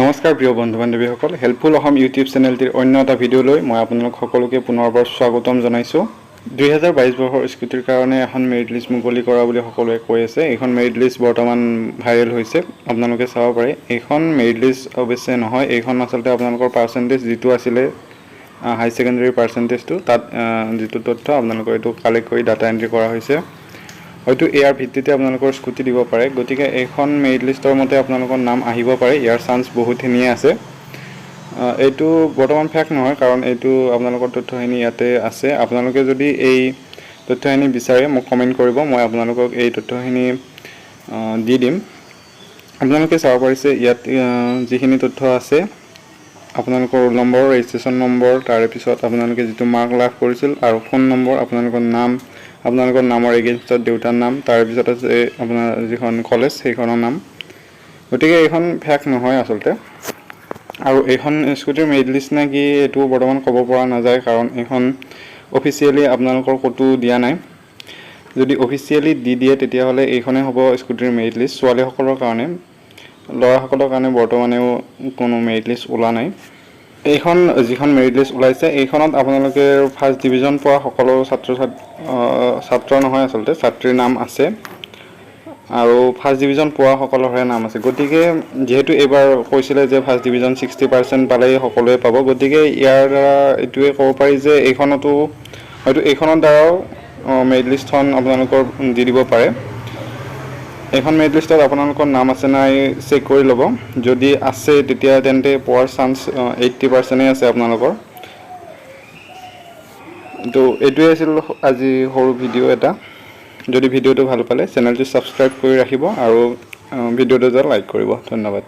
নমস্কাৰ প্ৰিয় বন্ধু বান্ধৱীসকল, হেল্পফুল অসম ইউটিউব চেনেলটিৰ অন্য এটা ভিডিঅ'লৈ মই আপোনালোক সকলোকে পুনৰবাৰ স্বাগতম জনাইছোঁ। 2022 বৰ্ষৰ স্কুটিৰ কাৰণে এখন মেৰিট লিষ্ট মুকলি কৰা বুলি সকলোৱে কৈ আছে। এইখন মেৰিট লিষ্ট বৰ্তমান ভাইৰেল হৈছে, আপোনালোকে চাব পাৰে। এইখন মেৰিট লিষ্ট অৱশ্যে নহয়, এইখন আচলতে আপোনালোকৰ পাৰ্চেণ্টেজ যিটো আছিলে হাই ছেকেণ্ডেৰী পাৰ্চেণ্টেজটো, তাত যিটো তথ্য আপোনালোকৰ এইটো কালেক্ট কৰি ডাটা এণ্ট্ৰি কৰা হৈছে। হয়তো ইয়াৰ ভিত্তিতে আপোনালোকৰ স্কুটি দিব পাৰে। গতিকে এইখন মেৰিট লিষ্টৰ মতে আপোনালোকৰ নাম আহিব পাৰে, ইয়াৰ চান্স বহুতখিনিয়ে আছে। এইটো বৰ্তমান ফেক নহয়, কাৰণ এইটো আপোনালোকৰ তথ্যখিনি ইয়াতে আছে। আপোনালোকে যদি এই তথ্যখিনি বিচাৰে মোক কমেণ্ট কৰিব, মই আপোনালোকক এই তথ্যখিনি দি দিম। আপোনালোকে চাব পাৰিছে ইয়াত যিখিনি তথ্য আছে, আপোনালোকৰ ৰোল নম্বৰ, ৰেজিষ্ট্ৰেশ্যন নম্বৰ, তাৰে পিছত আপোনালোকে যিটো মাৰ্ক লাভ কৰিছিল আৰু ফোন নম্বৰ, আপোনালোকৰ নাম, আপোনালোকৰ নামৰ এগেইনষ্টত দেউতাৰ নাম, তাৰপিছত আছে আপোনাৰ যিখন কলেজ সেইখনৰ নাম। গতিকে এইখন ফেক নহয় আচলতে। আৰু এইখন স্কুটিৰ মেৰিট লিষ্ট নে কি এইটো বৰ্তমান ক'ব পৰা নাযায়, কাৰণ এইখন অফিচিয়েলি আপোনালোকৰ ক'তো দিয়া নাই। যদি অফিচিয়েলি দি দিয়ে তেতিয়াহ'লে এইখনেই হ'ব স্কুটিৰ মেৰিট লিষ্ট। ছোৱালীসকলৰ কাৰণে, ল'ৰাসকলৰ কাৰণে বৰ্তমানেও কোনো মেৰিট লিষ্ট ওলোৱা নাই। এইখন যিখন মেৰিট লিষ্ট ওলাইছে, এইখনত আপোনালোকে ফাৰ্ষ্ট ডিভিজন পোৱা সকলো ছাত্ৰ নহয় আচলতে, ছাত্ৰীৰ নাম আছে আৰু ফাৰ্ষ্ট ডিভিজন পোৱা সকলোৰে নাম আছে। গতিকে যিহেতু এইবাৰ কৈছিলে যে ফাৰ্ষ্ট ডিভিজন 60% পালেই সকলোৱে পাব, গতিকে ইয়াৰ দ্বাৰা এইটোৱে ক'ব পাৰি যে এইখনতো হয়তো এইখনৰ দ্বাৰাও মেৰিট লিষ্টখন আপোনালোকৰ দি দিব পাৰে। এইখন মেৰিট লিষ্টত আপোনালোকৰ নাম আছে নাই চেক কৰি ল'ব। যদি আছে তেতিয়া তেন্তে পোৱাৰ চান্স 80%ই আছে আপোনালোকৰ। তো এইটোৱে আছিল আজি সৰু ভিডিঅ' এটা। যদি ভিডিঅ'টো ভাল পালে চেনেলটো ছাবস্ক্ৰাইব কৰি ৰাখিব আৰু ভিডিঅ'টো লাইক কৰিব। ধন্যবাদ।